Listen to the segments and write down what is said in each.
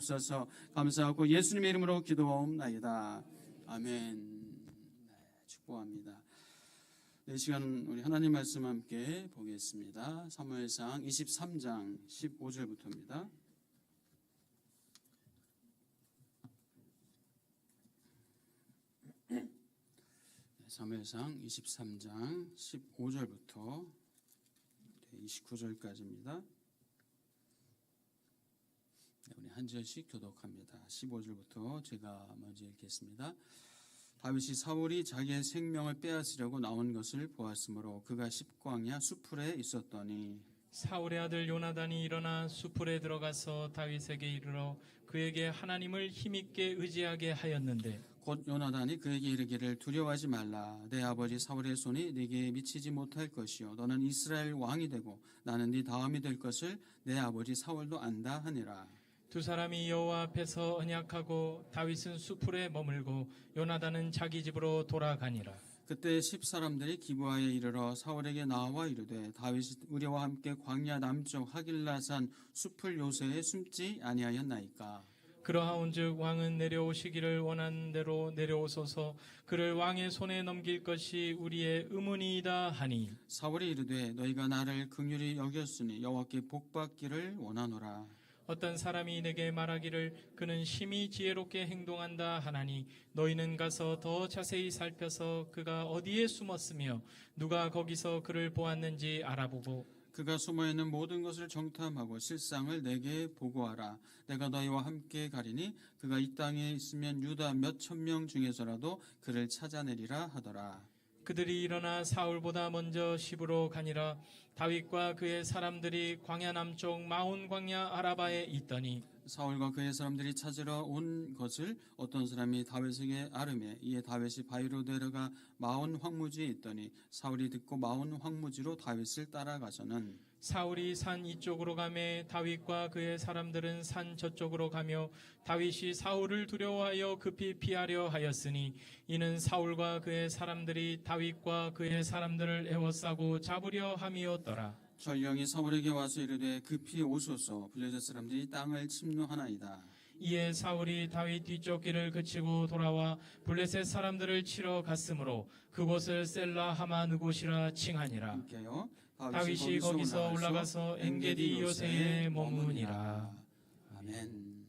주옵소서. 감사하고 예수님의 이름으로 기도하옵나이다. 아멘. 축복합니다. 이 시간 우리 하나님 말씀 함께 보겠습니다. 사무엘상 23장 15절부터입니다. 사무엘상 23장 15절부터 29절까지입니다. 우리 한 절씩 교독합니다. 15절부터 제가 먼저 읽겠습니다. 다윗이 사울이 자기의 생명을 빼앗으려고 나온 것을 보았으므로 그가 십광야 수풀에 있었더니 사울의 아들 요나단이 일어나 수풀에 들어가서 다윗에게 이르러 그에게 하나님을 힘있게 의지하게 하였는데 곧 요나단이 그에게 이르기를 두려워하지 말라. 내 아버지 사울의 손이 네게 미치지 못할 것이요 너는 이스라엘 왕이 되고 나는 네 다음이 될 것을 내 아버지 사울도 안다 하니라. 두 사람이 여호와 앞에서 언약하고 다윗은 수풀에 머물고 요나단은 자기 집으로 돌아가니라. 그때 10사람들이 기브아에 이르러 사울에게 나와 이르되 다윗이 우리와 함께 광야 남쪽 하길라산 수풀 요새에 숨지 아니하였나이까. 그러하온즉 왕은 내려오시기를 원하는 대로 내려오소서. 그를 왕의 손에 넘길 것이 우리의 의문이다 하니 사울이 이르되 너희가 나를 긍휼히 여겼으니 여호와께 복받기를 원하노라. 어떤 사람이 내게 말하기를 그는 심히 지혜롭게 행동한다 하나니 너희는 가서 더 자세히 살펴서 그가 어디에 숨었으며 누가 거기서 그를 보았는지 알아보고 그가 숨어있는 모든 것을 정탐하고 실상을 내게 보고하라. 내가 너희와 함께 가리니 그가 이 땅에 있으면 유다 몇 천 명 중에서라도 그를 찾아내리라 하더라. 그들이 일어나 사울보다 먼저 시브로 가니라. 다윗과 그의 사람들이 광야 남쪽 마온 광야 아라바에 있더니 사울과 그의 사람들이 찾으러 온 것을 어떤 사람이 다윗에게 아뢰매 이에 다윗이 바위로 내려가 마온 황무지에 있더니 사울이 듣고 마온 황무지로 다윗을 따라가서는 사울이 산 이쪽으로 가매 다윗과 그의 사람들은 산 저쪽으로 가며 다윗이 사울을 두려워하여 급히 피하려 하였으니 이는 사울과 그의 사람들이 다윗과 그의 사람들을 에워싸고 잡으려 함이었더라. 전령이 사울에게 와서 이르되 급히 오소서 블레셋 사람들이 땅을 침노하나이다. 이에 사울이 다윗 뒤쪽 길을 그치고 돌아와 블레셋 사람들을 치러 갔으므로 그곳을 셀라 하마느곳이라 칭하니라. 함께요. 다윗이 거기서 올라가서 엔게디 요새에 머무니라. 아멘.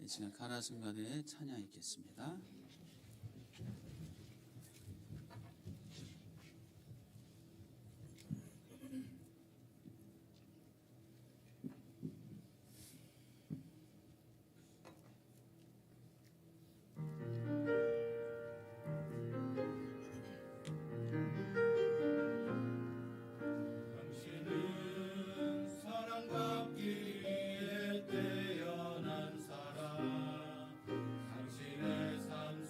이 시간 가라승가대의 찬양 있겠습니다. 당신의 삶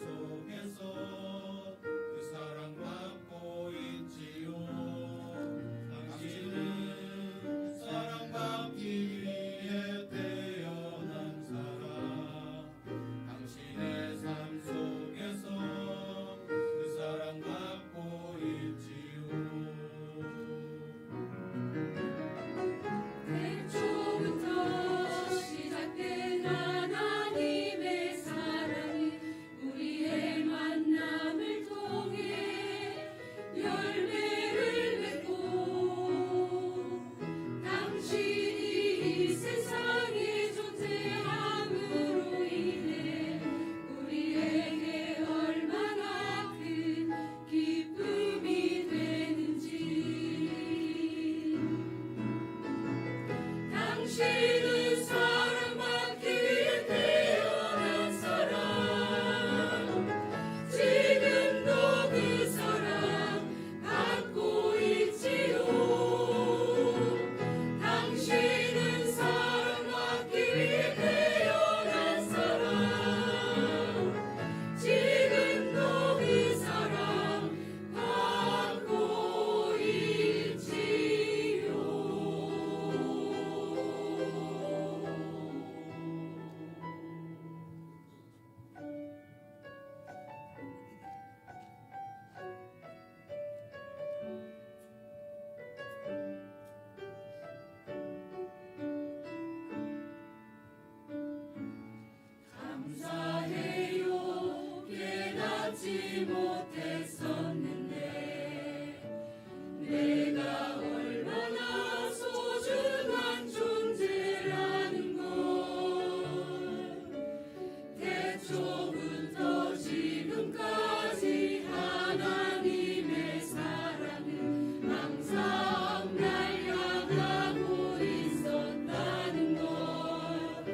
태초부터 지금까지 하나님의 사랑은 항상 날 향하고 있었다는 것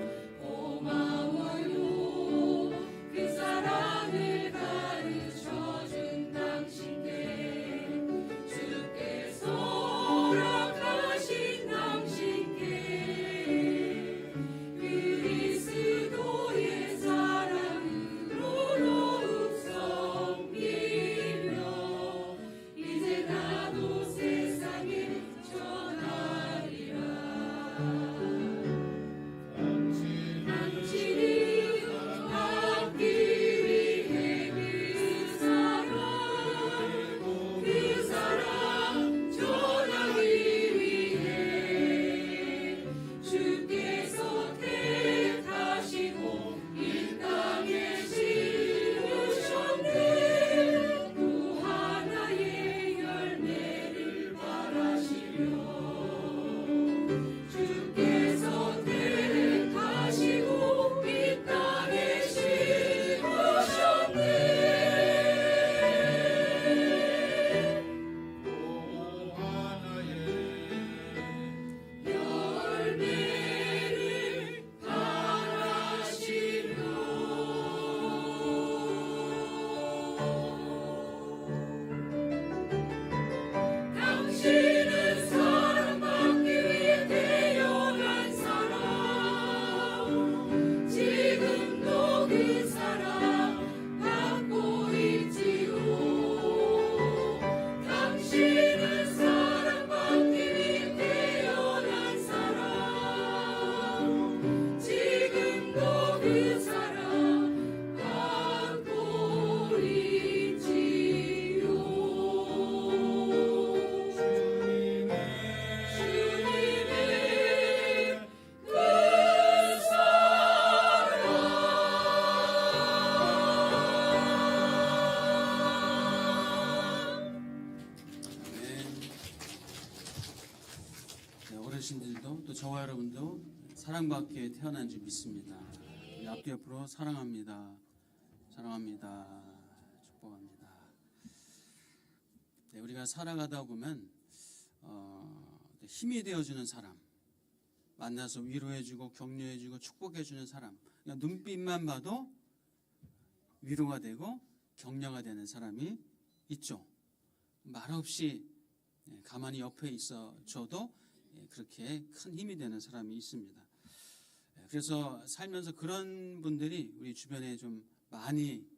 고마워요. 그 사랑을 가르쳐준 당신께 주께서 허락하신 당신께 그리스도의 사랑으로 더욱 섬기며 이제 나도 세상에 전하리라. 당신이 받기 위해 그 사랑 전하기 위해 주께서 택하시고 이 땅에 심으셨네. 또 하나의 열매를 바라시며 주께서 택하시고 이 땅에 심으셨네. 열매를 바라시며 당신은 사랑받기 위해 태어난 사람 지금도 그 사랑 받고 있지요. 당신은 사랑받기 위해 태어난 사람 지금도 그 사랑 받고 있지요. 주님의 그 네, 어르신들도 또 저와 여러분도 사랑받기에 태어난 줄 믿습니다. 우리 앞뒤 옆으로 사랑합니다. 사랑합니다. 축복합니다. 네, 우리가 살아가다 보면 힘이 되어주는 사람, 만나서 위로해주고 격려해주고 축복해주는 사람, 그냥 눈빛만 봐도 위로가 되고 격려가 되는 사람이 있죠. 말없이 가만히 옆에 있어줘도 그렇게 큰 힘이 되는 사람이 있습니다. 그래서 살면서 그런 분들이 우리 주변에 좀 많이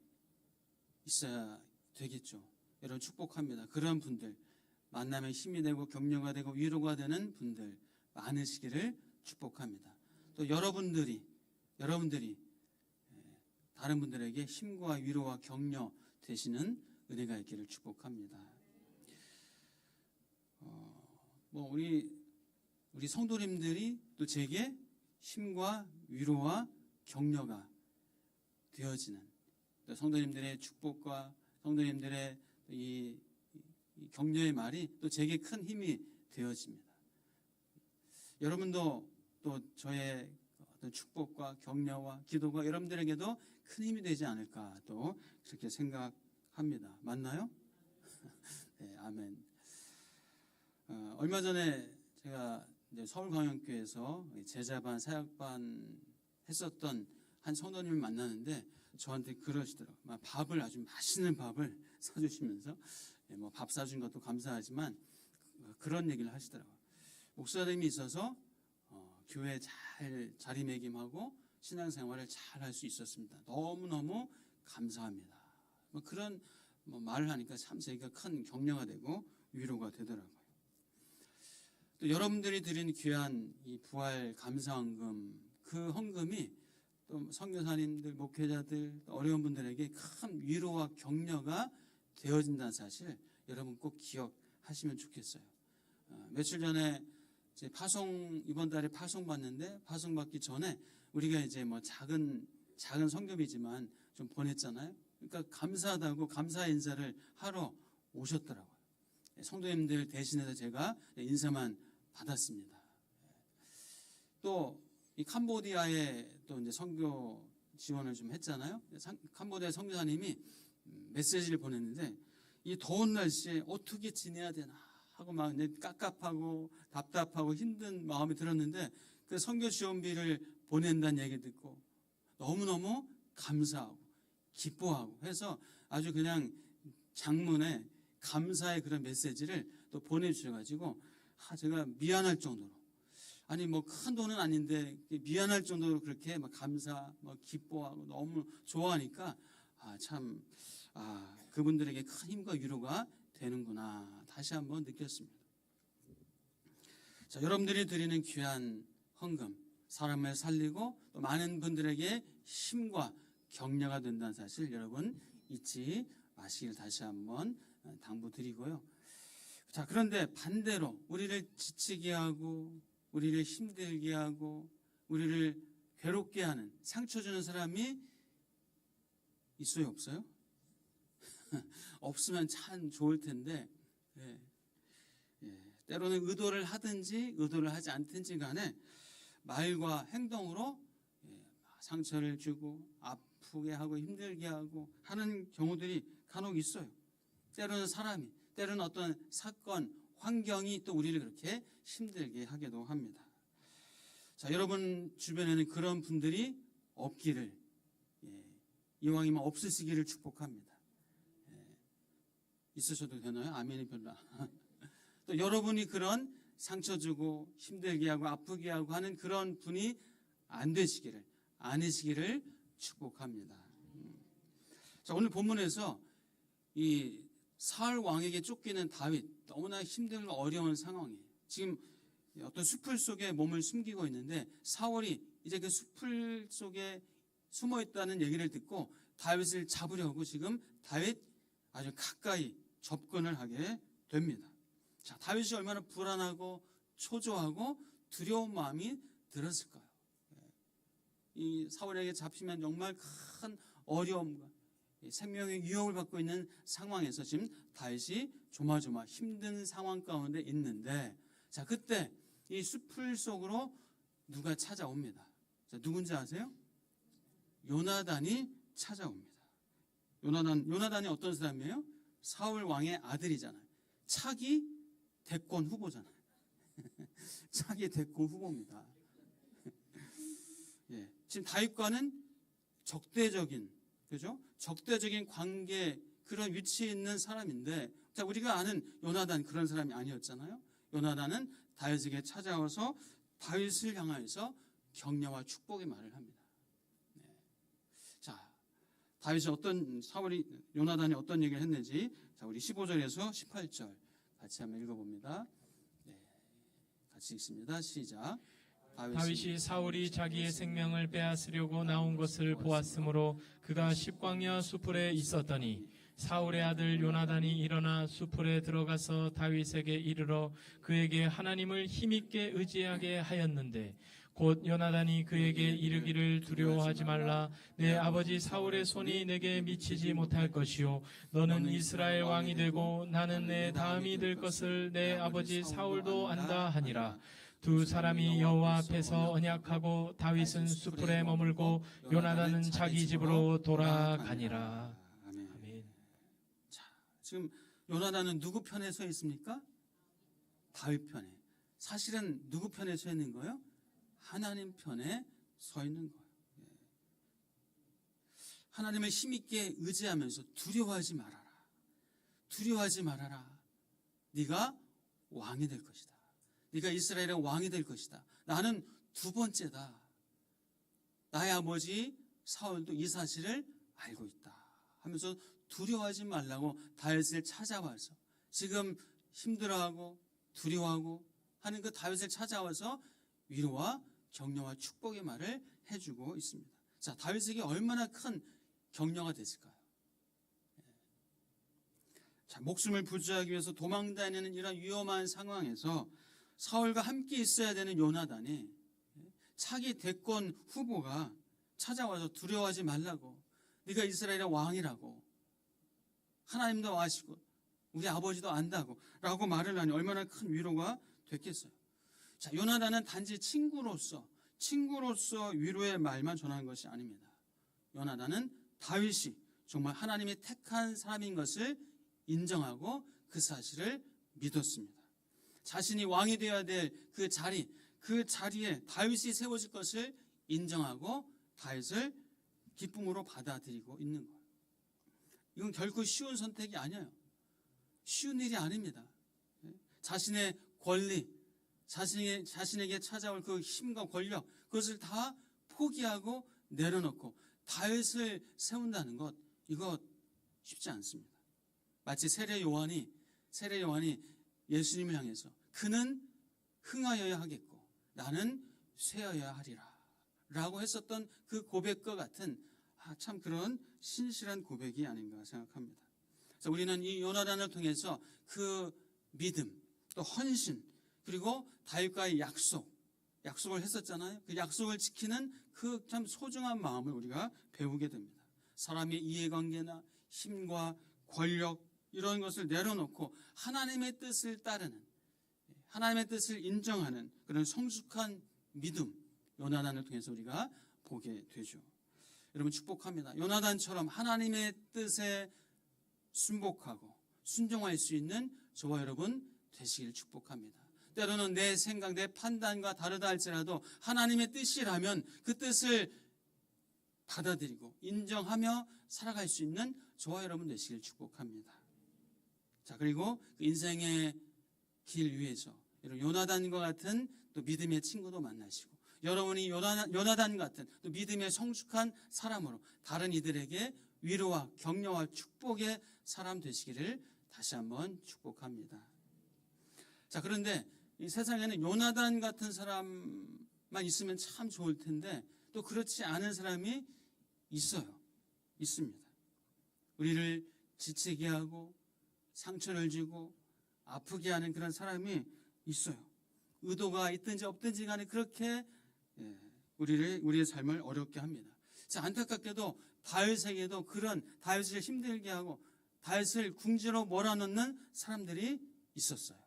있어야 되겠죠. 여러분 축복합니다. 그런 분들 만나면 힘이 되고 격려가 되고 위로가 되는 분들 많으시기를 축복합니다. 또 여러분들이 다른 분들에게 힘과 위로와 격려 되시는 은혜가 있기를 축복합니다. 우리 성도님들이 또 제게 힘과 위로와 격려가 되어지는 또 성도님들의 축복과 성도님들의 이 격려의 말이 또 제게 큰 힘이 되어집니다. 여러분도 또 저의 어떤 축복과 격려와 기도가 여러분들에게도 큰 힘이 되지 않을까 또 그렇게 생각합니다. 맞나요? 네, 아멘. 얼마 전에 제가 이제 서울광역교회에서 제자반 사역반 했었던 한 성도님을 만나는데 저한테 그러시더라고요. 밥을 아주 맛있는 밥을 사주시면서 밥 사준 것도 감사하지만 그런 얘기를 하시더라고요. 목사님이 있어서 교회 잘 자리매김하고 신앙생활을 잘 할 수 있었습니다. 너무너무 감사합니다. 그런 말을 하니까 참 제가 큰 격려가 되고 위로가 되더라고요. 또 여러분들이 드린 귀한 이 부활 감사헌금, 그 헌금이 또 선교사님들, 목회자들, 어려운 분들에게 큰 위로와 격려가 되어진다는 사실 여러분 꼭 기억하시면 좋겠어요. 며칠 전에 이제 이번 달에 파송 받는데 파송 받기 전에 우리가 이제 작은 성금이지만 좀 보냈잖아요. 그러니까 감사하다고 감사 인사를 하러 오셨더라고요. 성도님들 대신해서 제가 인사만 받았습니다. 또 이 캄보디아에 또 이제 선교 지원을 좀 했잖아요. 캄보디아 선교사님이 메시지를 보냈는데 이 더운 날씨에 어떻게 지내야 되나 하고 막 깝깝하고 답답하고 힘든 마음이 들었는데 그 선교 지원비를 보낸다는 얘기 듣고 너무너무 감사하고 기뻐하고 해서 아주 그냥 장문에 감사의 그런 메시지를 또 보내주셔가지고 제가 미안할 정도로 아니 뭐 큰 돈은 아닌데 미안할 정도로 그렇게 막 감사, 막 기뻐하고 너무 좋아하니까 참 그분들에게 큰 힘과 위로가 되는구나 다시 한번 느꼈습니다. 자, 여러분들이 드리는 귀한 헌금, 사람을 살리고 또 많은 분들에게 힘과 격려가 된다는 사실 여러분 잊지 마시길 다시 한번 당부드리고요. 자, 그런데 반대로 우리를 지치게 하고 우리를 힘들게 하고 우리를 괴롭게 하는 상처 주는 사람이 있어요, 없어요? 없으면 참 좋을 텐데 때로는 의도를 하든지 의도를 하지 않든지 간에 말과 행동으로 상처를 주고 아프게 하고 힘들게 하고 하는 경우들이 간혹 있어요. 때로는 사람이, 때로는 어떤 사건, 환경이 또 우리를 그렇게 힘들게 하기도 합니다. 자, 여러분 주변에는 그런 분들이 없기를 이왕이면 없으시기를 축복합니다. 있으셔도 되나요? 아멘이 별로. 또 여러분이 그런 상처 주고 힘들게 하고 아프게 하고 하는 그런 분이 안 되시기를, 아니시기를 축복합니다. 자, 오늘 본문에서 이 사울 왕에게 쫓기는 다윗, 너무나 힘들고 어려운 상황이에요. 지금 어떤 숲을 속에 몸을 숨기고 있는데 사울이 이제 그 숲을 속에 숨어 있다는 얘기를 듣고 다윗을 잡으려고 지금 다윗 아주 가까이 접근을 하게 됩니다. 자, 다윗이 얼마나 불안하고 초조하고 두려운 마음이 들었을까요? 이 사울에게 잡히면 정말 큰 어려움과 생명의 위협을 받고 있는 상황에서 지금 다윗이 조마조마 힘든 상황 가운데 있는데, 자, 그때 이 숲을 속으로 누가 찾아옵니다. 자, 누군지 아세요? 요나단이 찾아옵니다. 요나단이 어떤 사람이에요? 사울 왕의 아들이잖아요. 차기 대권 후보잖아요. 차기 대권 후보입니다. 지금 다윗과는 적대적인, 그죠? 적대적인 관계, 그런 위치에 있는 사람인데, 자, 우리가 아는 요나단 그런 사람이 아니었잖아요. 요나단은 다윗에게 찾아와서 다윗을 향하여서 격려와 축복의 말을 합니다. 자, 요나단이 어떤 얘기를 했는지, 자, 우리 15절에서 18절 같이 한번 읽어봅니다. 같이 읽습니다. 시작. 다윗이 사울이 자기의 생명을 빼앗으려고 나온 것을 보았으므로 그가 십광야 수풀에 있었더니 사울의 아들 요나단이 일어나 수풀에 들어가서 다윗에게 이르러 그에게 하나님을 힘있게 의지하게 하였는데 곧 요나단이 그에게 이르기를 두려워하지 말라. 내 아버지 사울의 손이 내게 미치지 못할 것이요 너는 이스라엘 왕이 되고 나는 내 다음이 될 것을 내 아버지 사울도 안다 하니라. 두 사람이 여호와 앞에서 언약하고 다윗은 수풀에 머물고 요나단은 자기 집으로 돌아가니라. 아멘. 자, 지금 요나단은 누구 편에 서 있습니까? 다윗 편에. 사실은 누구 편에 서 있는 거예요? 하나님 편에 서 있는 거예요. 하나님을 힘있게 의지하면서 두려워하지 말아라. 두려워하지 말아라. 네가 왕이 될 것이다. 네가 이스라엘의 왕이 될 것이다. 나는 두 번째다. 나의 아버지 사울도 이 사실을 알고 있다 하면서 두려워하지 말라고 다윗을 찾아와서 지금 힘들어하고 두려워하고 하는 그 다윗을 찾아와서 위로와 격려와 축복의 말을 해주고 있습니다. 자, 다윗에게 얼마나 큰 격려가 됐을까요? 자, 목숨을 부지하기 위해서 도망다니는 이런 위험한 상황에서 사울과 함께 있어야 되는 요나단이 차기 대권 후보가 찾아와서 두려워하지 말라고, 네가 이스라엘의 왕이라고, 하나님도 아시고 우리 아버지도 안다고 라고 말을 하니 얼마나 큰 위로가 됐겠어요. 자, 요나단은 단지 친구로서 위로의 말만 전하는 것이 아닙니다. 요나단은 다윗이 정말 하나님이 택한 사람인 것을 인정하고 그 사실을 믿었습니다. 자신이 왕이 되어야 될 그 자리에 다윗이 세워질 것을 인정하고 다윗을 기쁨으로 받아들이고 있는 거예요. 이건 결코 쉬운 선택이 아니에요. 쉬운 일이 아닙니다. 자신의 권리, 자신에게 찾아올 그 힘과 권력, 그것을 다 포기하고 내려놓고 다윗을 세운다는 것, 이거 쉽지 않습니다. 마치 세례 요한이 예수님을 향해서 그는 흥하여야 하겠고 나는 쇠하여야 하리라 라고 했었던 그 고백과 같은 참 그런 신실한 고백이 아닌가 생각합니다. 그래서 우리는 이 요나단을 통해서 그 믿음, 또 헌신, 그리고 다윗과의 약속을 했었잖아요. 그 약속을 지키는 그 참 소중한 마음을 우리가 배우게 됩니다. 사람의 이해관계나 힘과 권력 이런 것을 내려놓고 하나님의 뜻을 따르는, 하나님의 뜻을 인정하는 그런 성숙한 믿음, 요나단을 통해서 우리가 보게 되죠. 여러분 축복합니다. 요나단처럼 하나님의 뜻에 순복하고 순종할 수 있는 저와 여러분 되시길 축복합니다. 때로는 내 생각, 내 판단과 다르다 할지라도 하나님의 뜻이라면 그 뜻을 받아들이고 인정하며 살아갈 수 있는 저와 여러분 되시길 축복합니다. 자, 그리고 그 인생의 길 위에서 여러분 요나단과 같은 또 믿음의 친구도 만나시고 여러분이 요나단 같은 또 믿음의 성숙한 사람으로 다른 이들에게 위로와 격려와 축복의 사람 되시기를 다시 한번 축복합니다. 자, 그런데 이 세상에는 요나단 같은 사람만 있으면 참 좋을 텐데 또 그렇지 않은 사람이 있습니다. 우리를 지치게 하고 상처를 주고 아프게 하는 그런 사람이 있어요. 의도가 있든지 없든지 간에 그렇게 우리의 삶을 어렵게 합니다. 자, 안타깝게도 다윗에게도 그런 다윗을 힘들게 하고 다윗을 궁지로 몰아넣는 사람들이 있었어요.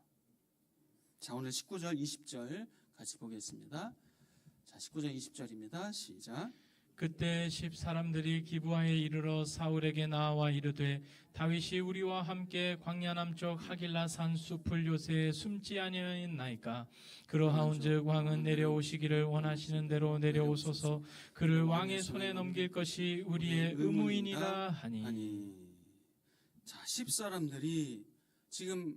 자, 오늘 19절 20절 같이 보겠습니다. 자, 19절 20절입니다. 시작. 그때 10 사람들이 기브아에 이르러 사울에게 나와 이르되 다윗이 우리와 함께 광야 남쪽 하길라 산 숲을 요새에 숨지 아니하였나이까. 그러하온즉 왕은 내려오시기를 원하시는 대로 내려오소서. 그를 왕의 손에 넘길 것이 우리의 의무이니라 하니. 자, 10 사람들이 지금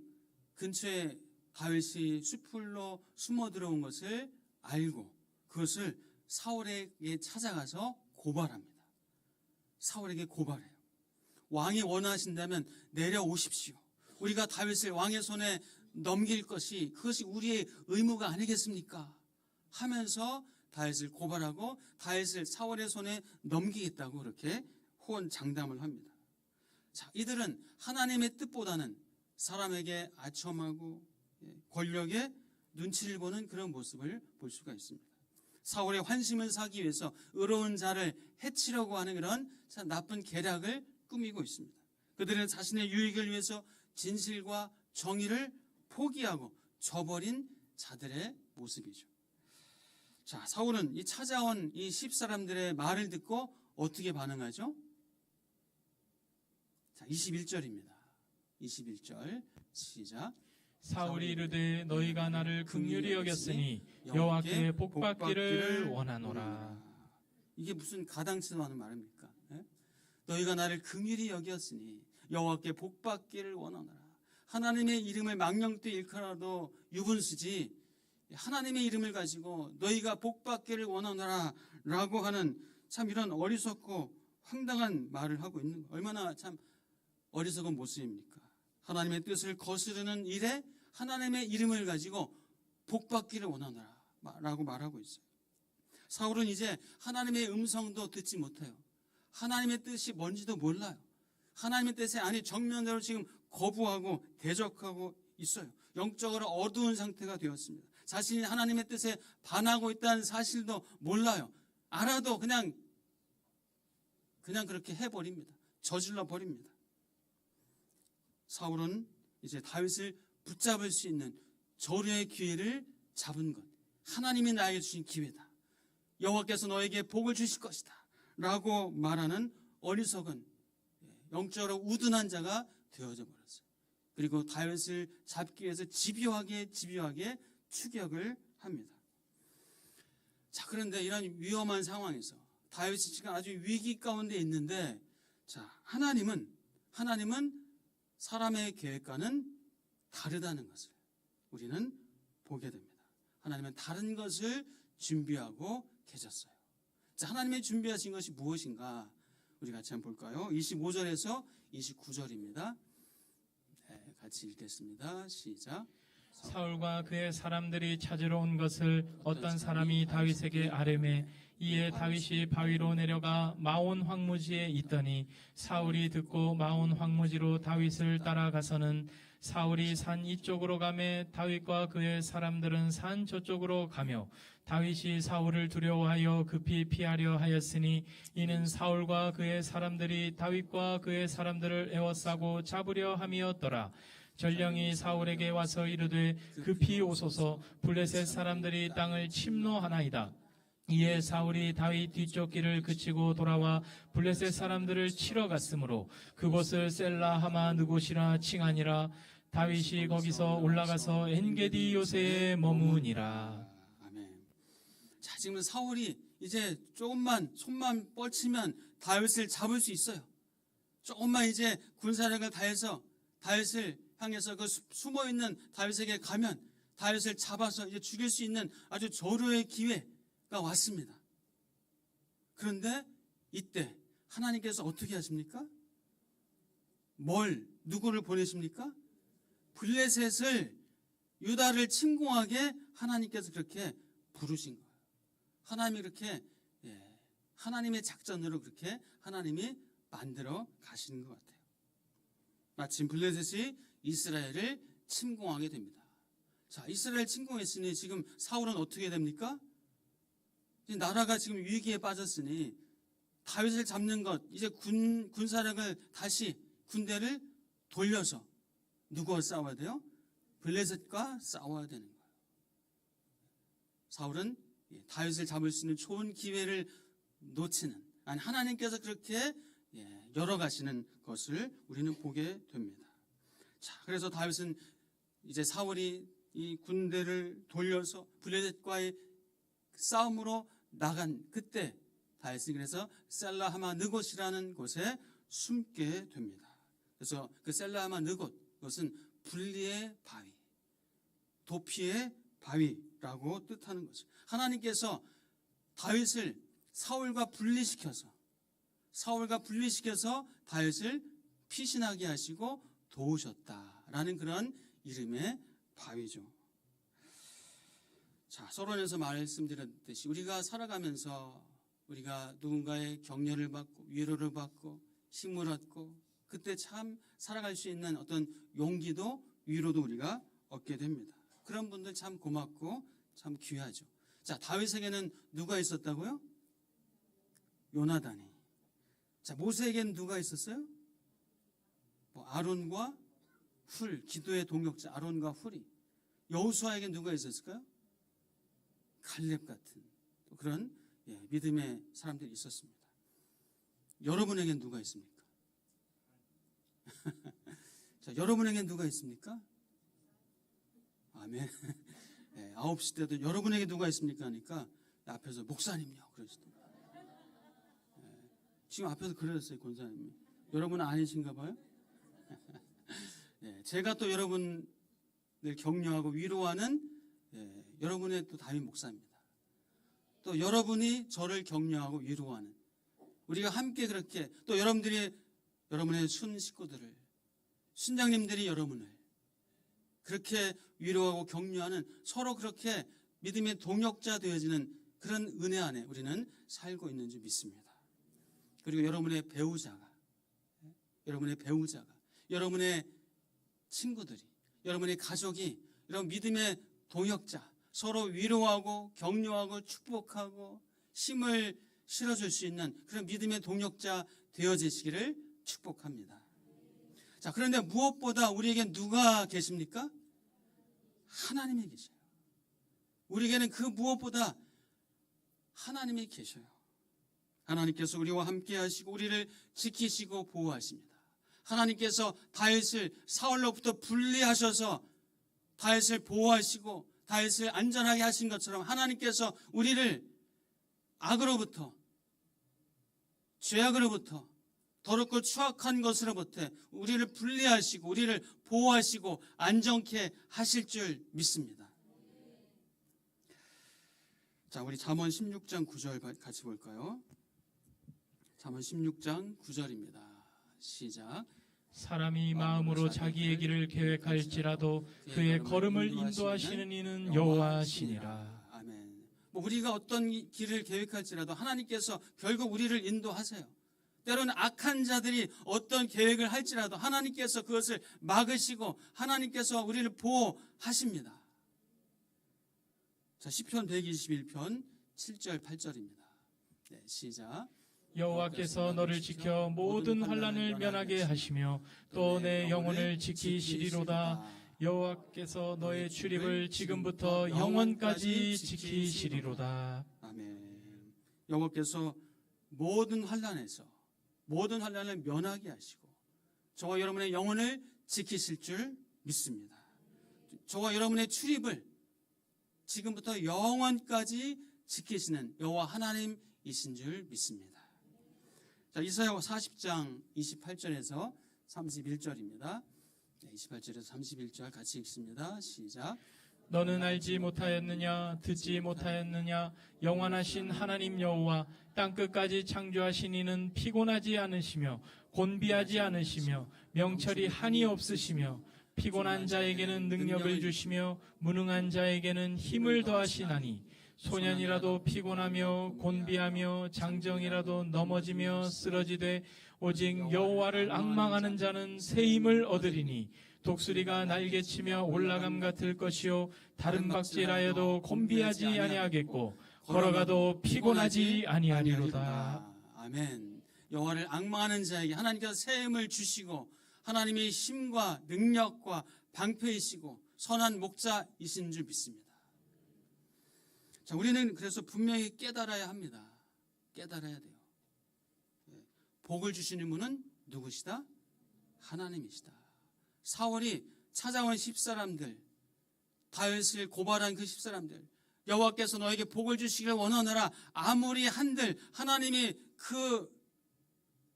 근처에 다윗이 숲으로 숨어 들어온 것을 알고 그것을 사울에게 찾아가서 고발합니다. 사울에게 고발해요. 왕이 원하신다면 내려오십시오. 우리가 다윗을 왕의 손에 넘길 것이 그것이 우리의 의무가 아니겠습니까? 하면서 다윗을 고발하고 다윗을 사울의 손에 넘기겠다고 그렇게 호언장담을 합니다. 자, 이들은 하나님의 뜻보다는 사람에게 아첨하고 권력에 눈치를 보는 그런 모습을 볼 수가 있습니다. 사울의 환심을 사기 위해서 의로운 자를 해치려고 하는 그런 나쁜 계략을 꾸미고 있습니다. 그들은 자신의 유익을 위해서 진실과 정의를 포기하고 저버린 자들의 모습이죠. 자, 사울은 이 찾아온 이 10 사람들의 말을 듣고 어떻게 반응하죠? 자, 21절입니다. 21절 시작. 사울이 이르되 너희가 나를 긍휼히 여겼으니 여호와께 복받기를 원하노라. 이게 무슨 가당치도 않은 말입니까? 너희가 나를 긍휼히 여겼으니 여호와께 복받기를 원하노라. 하나님의 이름을 망령되 일컬어도 유분수지 하나님의 이름을 가지고 너희가 복받기를 원하노라 라고 하는 참 이런 어리석고 황당한 말을 하고 있는 거 얼마나 참 어리석은 모습입니까? 하나님의 뜻을 거스르는 일에 하나님의 이름을 가지고 복받기를 원하노라 라고 말하고 있어요. 사울은 이제 하나님의 음성도 듣지 못해요. 하나님의 뜻이 뭔지도 몰라요. 하나님의 뜻에 아니 정면으로 지금 거부하고 대적하고 있어요. 영적으로 어두운 상태가 되었습니다. 자신이 하나님의 뜻에 반하고 있다는 사실도 몰라요. 알아도 그냥 그렇게 해버립니다. 저질러 버립니다. 사울은 이제 다윗을 붙잡을 수 있는 절호의 기회를 잡은 것. 하나님이 나에게 주신 기회다. 여호와께서 너에게 복을 주실 것이다 라고 말하는 어리석은 영적으로 우둔한 자가 되어져 버렸어요. 그리고 다윗을 잡기 위해서 집요하게 추격을 합니다. 자, 그런데 이런 위험한 상황에서 다윗이 지금 아주 위기 가운데 있는데, 자, 하나님은 사람의 계획과는 다르다는 것을 우리는 보게 됩니다. 하나님은 다른 것을 준비하고 계셨어요. 자, 하나님의 준비하신 것이 무엇인가? 우리 같이 한번 볼까요? 25절에서 29절입니다. 네, 같이 읽겠습니다. 시작. 사울과 그의 사람들이 찾으러 온 것을 어떤 사람이 다윗에게 아뢰매 이에 다윗이 바위로 내려가 마온 황무지에 있더니 사울이 듣고 마온 황무지로 다윗을 따라가서는 사울이 산 이쪽으로 가매 다윗과 그의 사람들은 산 저쪽으로 가며 다윗이 사울을 두려워하여 급히 피하려 하였으니 이는 사울과 그의 사람들이 다윗과 그의 사람들을 에워싸고 잡으려 함이었더라. 전령이 사울에게 와서 이르되 급히 오소서 블레셋 사람들이 땅을 침노하나이다. 이에 사울이 다윗 뒤쪽 길을 그치고 돌아와 블레셋 사람들을 치러 갔으므로 그곳을 셀라하마 느곳이라 칭하니라. 다윗이 거기서 올라가서 엔게디 요새에 머무니라. 아멘. 자, 지금 사울이 이제 조금만 손만 뻗치면 다윗을 잡을 수 있어요. 조금만 이제 군사력을 다해서 다윗을 향해서 그 숨어 있는 다윗에게 가면 다윗을 잡아서 이제 죽일 수 있는 아주 절호의 기회가 왔습니다. 그런데 이때 하나님께서 어떻게 하십니까? 누구를 보내십니까? 블레셋을, 유다를 침공하게 하나님께서 그렇게 부르신 거예요. 하나님이 그렇게, 하나님의 작전으로 그렇게 하나님이 만들어 가시는 것 같아요. 마침 블레셋이 이스라엘을 침공하게 됩니다. 자, 이스라엘 침공했으니 지금 사울은 어떻게 됩니까? 나라가 지금 위기에 빠졌으니 다윗을 잡는 것, 이제 군사력을 다시 군대를 돌려서 누구와 싸워야 돼요? 블레셋과 싸워야 되는 거예요. 사울은 다윗을 잡을 수 있는 좋은 기회를 놓치는, 아니 하나님께서 그렇게 열어가시는 것을 우리는 보게 됩니다. 자, 그래서 다윗은 이제 사울이 이 군대를 돌려서 블레셋과의 싸움으로 나간 그때 다윗이 그래서 셀라하마 느곳이라는 곳에 숨게 됩니다. 그래서 그 셀라하마 느곳, 그것은 분리의 바위, 도피의 바위라고 뜻하는 거죠. 하나님께서 다윗을 사울과 분리시켜서 다윗을 피신하게 하시고 도우셨다라는 그런 이름의 바위죠. 자, 서론에서 말씀드렸듯이 우리가 살아가면서 우리가 누군가의 격려를 받고 위로를 받고 힘을 얻고 그때 참 살아갈 수 있는 어떤 용기도 위로도 우리가 얻게 됩니다. 그런 분들 참 고맙고 참 귀하죠. 자, 다윗에게는 누가 있었다고요? 요나단이. 자, 모세에게는 누가 있었어요? 아론과 훌, 기도의 동역자 아론과 훌이. 여호수아에게 누가 있었을까요? 갈렙 같은 그런 믿음의 사람들이 있었습니다. 여러분에게는 누가 있습니까? 자, 여러분에게는 누가 있습니까? 아멘. 9시 때도 여러분에게 누가 있습니까? 하니까 앞에서 목사님요 그러시더라고요. 지금 앞에서 그러셨어요, 권사님이. 여러분은 아니신가 봐요? 제가 또 여러분을 격려하고 위로하는 여러분의 또 담임 목사입니다. 또 여러분이 저를 격려하고 위로하는, 우리가 함께 그렇게 또 여러분의 순 식구들을, 순장님들이 여러분을 그렇게 위로하고 격려하는, 서로 그렇게 믿음의 동역자 되어지는 그런 은혜 안에 우리는 살고 있는 줄 믿습니다. 그리고 여러분의 배우자가, 여러분의 친구들이, 여러분의 가족이 이런 믿음의 동역자, 서로 위로하고 격려하고 축복하고 힘을 실어줄 수 있는 그런 믿음의 동역자 되어지시기를 축복합니다. 자, 그런데 무엇보다 우리에겐 누가 계십니까? 하나님이 계셔요. 우리에게는 그 무엇보다 하나님이 계셔요. 하나님께서 우리와 함께 하시고 우리를 지키시고 보호하십니다. 하나님께서 다윗을 사울로부터 분리하셔서 다윗을 보호하시고 다윗을 안전하게 하신 것처럼 하나님께서 우리를 악으로부터, 죄악으로부터, 더럽고 추악한 것으로부터 우리를 분리하시고 우리를 보호하시고 안정케 하실 줄 믿습니다. 자, 우리 잠언 16장 9절 같이 볼까요? 잠언 16장 9절입니다. 시작. 사람이 마음으로 자기의 길을 계획할지라도 그의 걸음을 인도하시는 이는 여호와시니라. 아멘. 우리가 어떤 길을 계획할지라도 하나님께서 결국 우리를 인도하세요. 때로는 악한 자들이 어떤 계획을 할지라도 하나님께서 그것을 막으시고 하나님께서 우리를 보호하십니다. 자, 시편 121편 7절 8절입니다. 네, 시작. 여호와께서 너를 지켜 모든 환난을 면하게 하시며 또 내 영혼을 지키시리로다. 여호와께서 너의 출입을 지금부터 영원까지 지키시리로다. 아멘. 여호와께서 모든 환난을 면하게 하시고 저와 여러분의 영혼을 지키실 줄 믿습니다. 저와 여러분의 출입을 지금부터 영원까지 지키시는 여호와 하나님이신 줄 믿습니다. 자, 이사야 40장 28절에서 31절입니다. 28절에서 31절 같이 읽습니다. 시작. 너는 알지 못하였느냐 듣지 못하였느냐 영원하신 하나님 여호와 땅끝까지 창조하신 이는 피곤하지 않으시며 곤비하지 않으시며 명철이 한이 없으시며 피곤한 자에게는 능력을 주시며 무능한 자에게는 힘을 더하시나니 소년이라도 피곤하며 곤비하며 장정이라도 넘어지며 쓰러지되 오직 여호와를 앙망하는 자는 새 힘을 얻으리니 독수리가 날개치며 올라감 같을 것이요 다른 박질하여도 곤비하지 아니하겠고 걸어가도 피곤하지 아니하리로다. 아멘. 여호와를 앙망하는 자에게 하나님께서 새 힘을 주시고 하나님의 힘과 능력과 방패이시고 선한 목자이신 줄 믿습니다. 자, 우리는 그래서 분명히 깨달아야 합니다. 깨달아야 돼요. 복을 주시는 분은 누구시다? 하나님이시다. 사울이 찾아온 10사람들, 다윗을 고발한 그 10사람들, 여호와께서 너에게 복을 주시기를 원하노라 아무리 한들 하나님이 그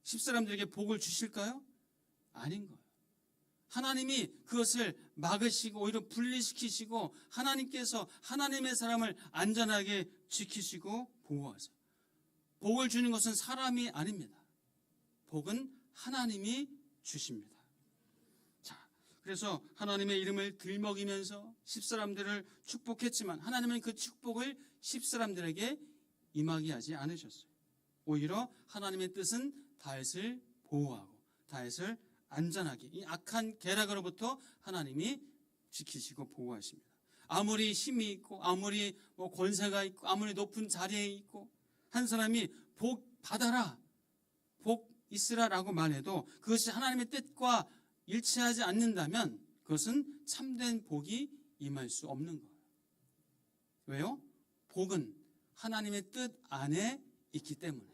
10사람들에게 복을 주실까요? 아닌 거예요. 하나님이 그것을 막으시고 오히려 분리시키시고 하나님께서 하나님의 사람을 안전하게 지키시고 보호하세요. 복을 주는 것은 사람이 아닙니다. 복은 하나님이 주십니다. 자, 그래서 하나님의 이름을 들먹이면서 10사람들을 축복했지만 하나님은 그 축복을 10사람들에게 임하게 하지 않으셨어요. 오히려 하나님의 뜻은 다윗을 보호하고 다윗을 안전하게 이 악한 계략으로부터 하나님이 지키시고 보호하십니다. 아무리 힘이 있고 아무리 권세가 있고 아무리 높은 자리에 있고 한 사람이 복 받아라, 복 있으라라고 말해도 그것이 하나님의 뜻과 일치하지 않는다면 그것은 참된 복이 임할 수 없는 거예요. 왜요? 복은 하나님의 뜻 안에 있기 때문에요.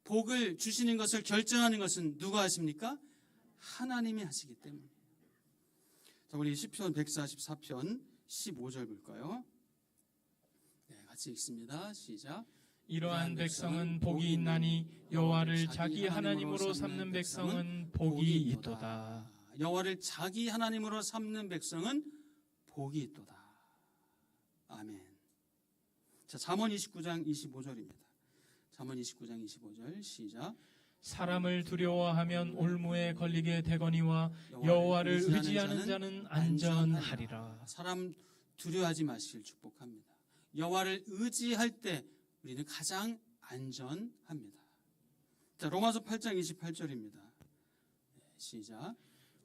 복을 주시는 것을 결정하는 것은 누가 하십니까? 하나님이 하시기 때문이에요. 자, 우리 시편 144편 15절 볼까요? 네, 같이 읽습니다. 시작. 이러한 백성은 복이 있나니 여호와를 자기 하나님으로 삼는 백성은 복이 있도다. 여호와를 자기 하나님으로 삼는 백성은 복이 있도다. 아멘. 자, 잠언 29장 25절입니다. 잠언 29장 25절 시작. 사람을 두려워하면 올무에 걸리게 되거니와 여호와를 의지하는 자는 안전하리라. 사람 두려워하지 마시길 축복합니다. 여호와를 의지할 때 우리는 가장 안전합니다. 자, 로마서 8장 28절입니다. 시작.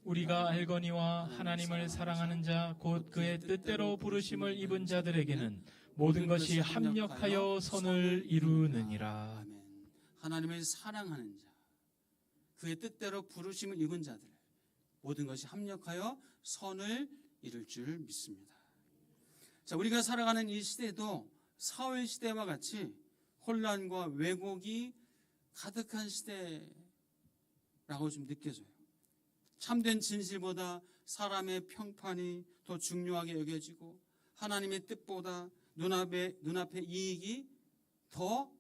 우리가 알거니와 하나님을 사랑하는 자 곧 그의 뜻대로 부르심을 입은 자들에게는 모든 것이 합력하여 선을 이루느니라. 아멘. 하나님을 사랑하는 자, 그의 뜻대로 부르심을 입은 자들, 모든 것이 합력하여 선을 이룰 줄 믿습니다. 자, 우리가 살아가는 이 시대도 사울 시대와 같이 혼란과 왜곡이 가득한 시대라고 좀 느껴져요. 참된 진실보다 사람의 평판이 더 중요하게 여겨지고 하나님의 뜻보다 눈앞의 이익이 더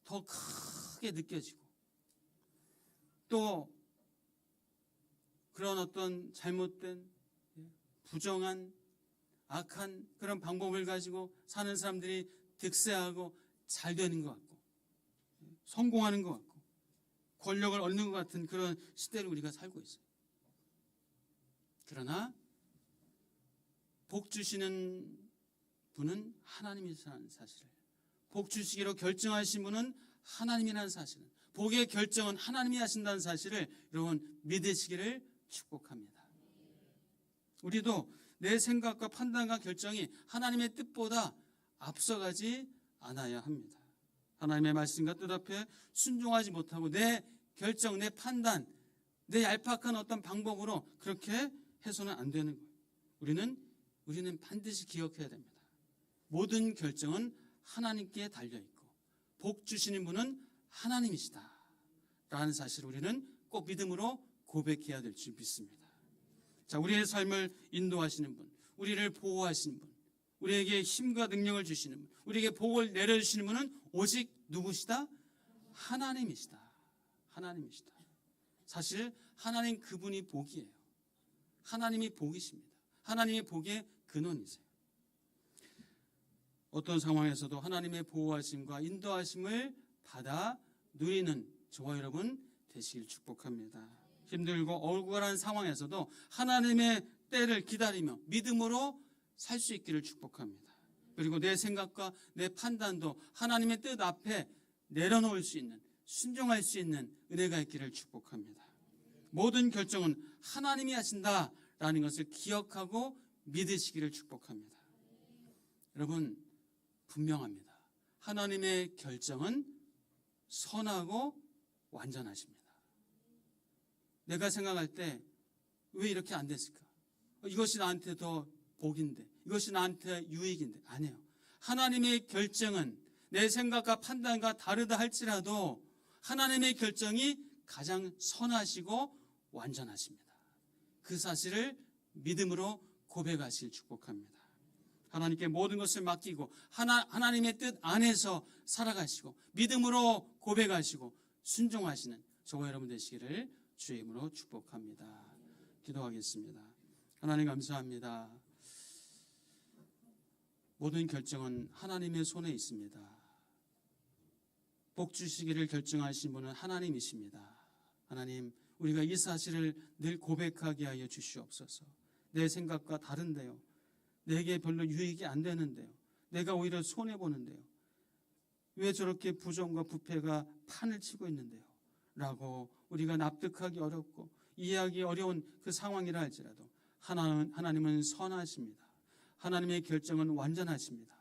크게 느껴지고 또 그런 어떤 잘못된 부정한 악한 그런 방법을 가지고 사는 사람들이 득세하고 잘 되는 것 같고 성공하는 것 같고 권력을 얻는 것 같은 그런 시대를 우리가 살고 있어요. 그러나 복 주시는 분은 하나님이라는 사실을, 복 주시기로 결정하신 분은 하나님이라는 사실을, 복의 결정은 하나님이 하신다는 사실을 여러분 믿으시기를 축복합니다. 우리도 내 생각과 판단과 결정이 하나님의 뜻보다 앞서가지 않아야 합니다. 하나님의 말씀과 뜻 앞에 순종하지 못하고 내 결정, 내 판단, 내 얄팍한 어떤 방법으로 그렇게 해서는 안 되는 거예요. 우리는 반드시 기억해야 됩니다. 모든 결정은 하나님께 달려있고 복 주시는 분은 하나님이시다 라는 사실을 우리는 꼭 믿음으로 고백해야 될 줄 믿습니다. 자, 우리의 삶을 인도하시는 분, 우리를 보호하시는 분, 우리에게 힘과 능력을 주시는 분, 우리에게 복을 내려주시는 분은 오직 누구시다? 하나님이시다. 하나님이시다. 사실 하나님 그분이 복이에요. 하나님이 복이십니다. 하나님의 복의 근원이세요. 어떤 상황에서도 하나님의 보호하심과 인도하심을 받아 누리는 저와 여러분 되시길 축복합니다. 힘들고 억울한 상황에서도 하나님의 때를 기다리며 믿음으로 살 수 있기를 축복합니다. 그리고 내 생각과 내 판단도 하나님의 뜻 앞에 내려놓을 수 있는, 순종할 수 있는 은혜가 있기를 축복합니다. 모든 결정은 하나님이 하신다라는 것을 기억하고 믿으시기를 축복합니다. 여러분 분명합니다. 하나님의 결정은 선하고 완전하십니다. 내가 생각할 때 왜 이렇게 안 됐을까? 이것이 나한테 더 복인데, 이것이 나한테 유익인데. 아니에요. 하나님의 결정은 내 생각과 판단과 다르다 할지라도 하나님의 결정이 가장 선하시고 완전하십니다. 그 사실을 믿음으로 고백하실 축복합니다. 하나님께 모든 것을 맡기고 하나님의 뜻 안에서 살아가시고 믿음으로 고백하시고 순종하시는 저와 여러분 되시기를 주의 이름으로 축복합니다. 기도하겠습니다. 하나님 감사합니다. 모든 결정은 하나님의 손에 있습니다. 복 주시기를 결정하신 분은 하나님이십니다. 하나님, 우리가 이 사실을 늘 고백하게 하여 주시옵소서. 내 생각과 다른데요. 내게 별로 유익이 안 되는데요. 내가 오히려 손해보는데요. 왜 저렇게 부정과 부패가 판을 치고 있는데요. 라고 우리가 납득하기 어렵고 이해하기 어려운 그 상황이라 할지라도 하나님은 선하십니다. 하나님의 결정은 완전하십니다.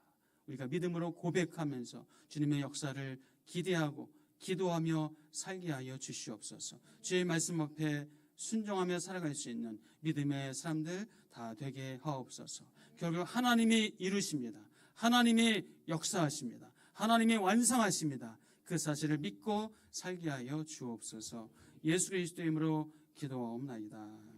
우리가 믿음으로 고백하면서 주님의 역사를 기대하고 기도하며 살게 하여 주시옵소서. 주의 말씀 앞에 순종하며 살아갈 수 있는 믿음의 사람들 다 되게 하옵소서. 결국 하나님이 이루십니다. 하나님이 역사하십니다. 하나님이 완성하십니다. 그 사실을 믿고 살게 하여 주옵소서. 예수 그리스도의 이름으로 기도하옵나이다.